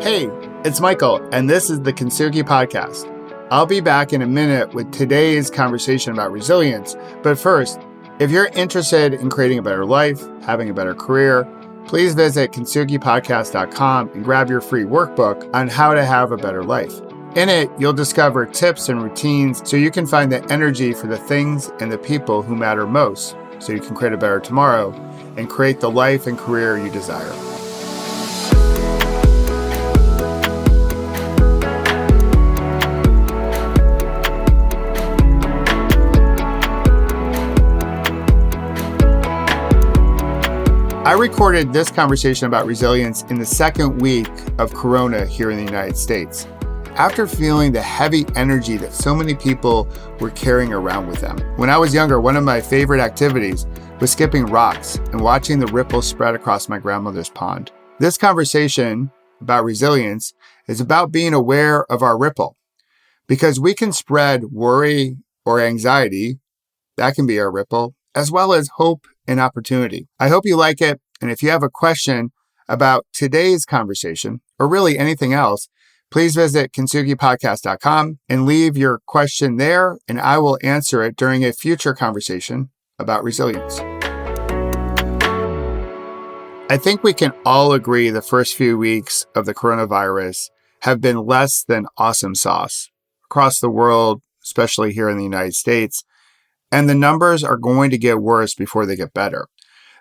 Hey, it's Michael, and this is the Kintsugi Podcast. I'll be back in a minute with today's conversation about resilience. But first, if you're interested in creating a better life, having a better career, please visit KintsugiPodcast.com and grab your free workbook on how to have a better life. In it, you'll discover tips and routines so you can find the energy for the things and the people who matter most, so you can create a better tomorrow and create the life and career you desire. I recorded this conversation about resilience in the second week of Corona here in the United States, after feeling the heavy energy that so many people were carrying around with them. When I was younger, one of my favorite activities was skipping rocks and watching the ripples spread across my grandmother's pond. This conversation about resilience is about being aware of our ripple, because we can spread worry or anxiety, that can be our ripple, as well as hope and opportunity. I hope you like it. And if you have a question about today's conversation, or really anything else, please visit KintsugiPodcast.com and leave your question there, and I will answer it during a future conversation about resilience. I think we can all agree the first few weeks of the coronavirus have been less than awesome sauce across the world, especially here in the United States. And the numbers are going to get worse before they get better.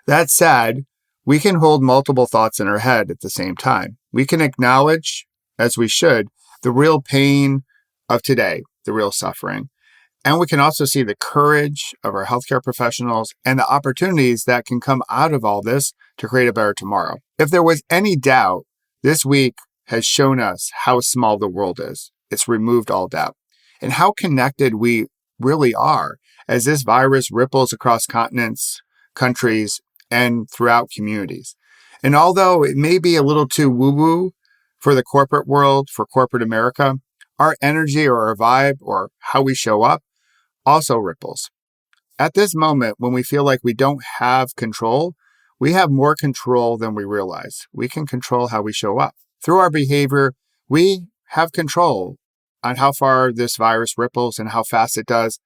That said, we can hold multiple thoughts in our head at the same time. We can acknowledge, as we should, the real pain of today, the real suffering. And we can also see the courage of our healthcare professionals and the opportunities that can come out of all this to create a better tomorrow. If there was any doubt, this week has shown us how small the world is. It's removed all doubt. And how connected we really are as this virus ripples across continents, countries, and throughout communities. And although it may be a little too woo-woo for the corporate world, for corporate America, our energy or our vibe or how we show up also ripples. At this moment, when we feel like we don't have control, we have more control than we realize. We can control how we show up. Through our behavior, we have control on how far this virus ripples and how fast it does.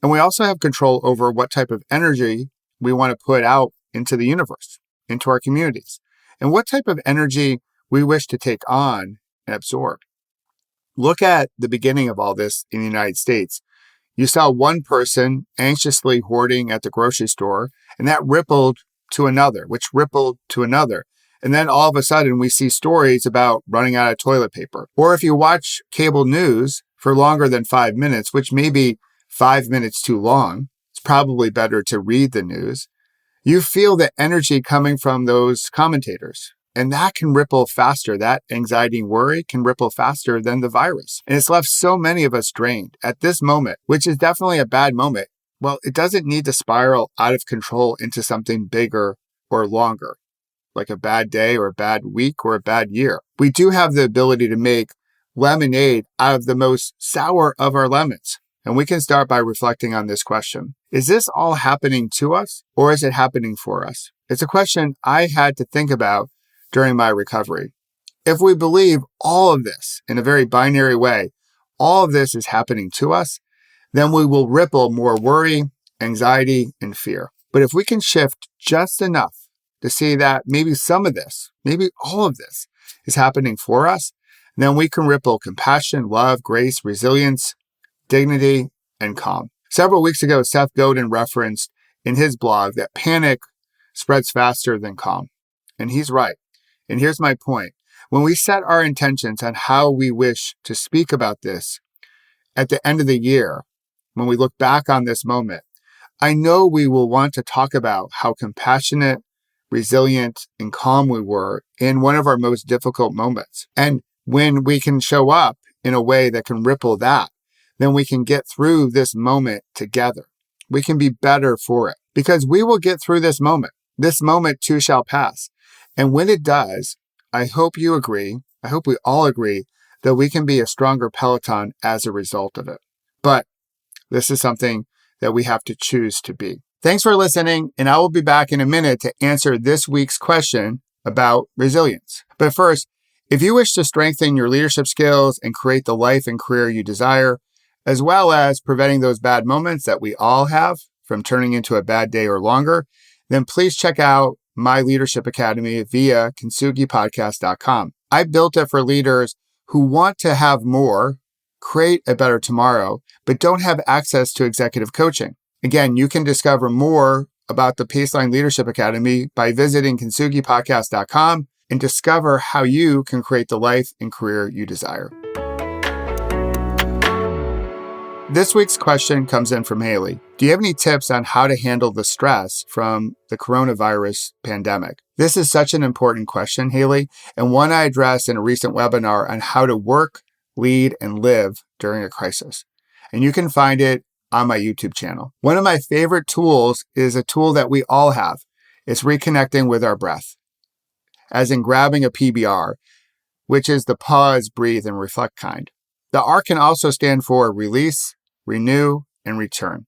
And we also have control over what type of energy we want to put out into the universe, into our communities, and what type of energy we wish to take on and absorb. Look at the beginning of all this in the United States. You saw one person anxiously hoarding at the grocery store, and that rippled to another, which rippled to another. And then all of a sudden, we see stories about running out of toilet paper. Or if you watch cable news for longer than 5 minutes, which may be 5 minutes too long, it's probably better to read the news. You feel the energy coming from those commentators, and that can ripple faster. That anxiety and worry can ripple faster than the virus. And it's left so many of us drained at this moment, which is definitely a bad moment. Well, it doesn't need to spiral out of control into something bigger or longer, like a bad day or a bad week or a bad year. We do have the ability to make lemonade out of the most sour of our lemons. And we can start by reflecting on this question. Is this all happening to us, or is it happening for us? It's a question I had to think about during my recovery. If we believe all of this in a very binary way, all of this is happening to us, then we will ripple more worry, anxiety, and fear. But if we can shift just enough to see that maybe some of this, maybe all of this is happening for us, then we can ripple compassion, love, grace, resilience, dignity, and calm. Several weeks ago, Seth Godin referenced in his blog that panic spreads faster than calm. And he's right. And here's my point. When we set our intentions on how we wish to speak about this at the end of the year, when we look back on this moment, I know we will want to talk about how compassionate, resilient, and calm we were in one of our most difficult moments. And when we can show up in a way that can ripple that, then we can get through this moment together. We can be better for it because we will get through this moment. This moment too shall pass. And when it does, I hope you agree, I hope we all agree that we can be a stronger Peloton as a result of it. But this is something that we have to choose to be. Thanks for listening, and I will be back in a minute to answer this week's question about resilience. But first, If you wish to strengthen your leadership skills and create the life and career you desire, as well as preventing those bad moments that we all have from turning into a bad day or longer, then please check out my Leadership Academy via KintsugiPodcast.com. I built it for leaders who want to have more, create a better tomorrow, but don't have access to executive coaching. Again, you can discover more about the Paceline Leadership Academy by visiting KintsugiPodcast.com and discover how you can create the life and career you desire. This week's question comes in from Haley. Do you have any tips on how to handle the stress from the coronavirus pandemic? This is such an important question, Haley, and one I addressed in a recent webinar on how to work, lead, and live during a crisis. And you can find it on my YouTube channel. One of my favorite tools is a tool that we all have. It's reconnecting with our breath, as in grabbing a PBR, which is the pause, breathe, and reflect kind. The R can also stand for release, renew, and return.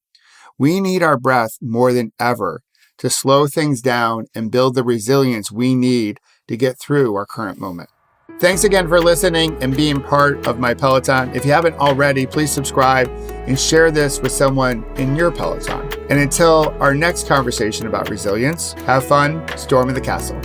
We need our breath more than ever to slow things down and build the resilience we need to get through our current moment. Thanks again for listening and being part of my Peloton. If you haven't already, please subscribe and share this with someone in your Peloton. And until our next conversation about resilience, have fun storming the castle.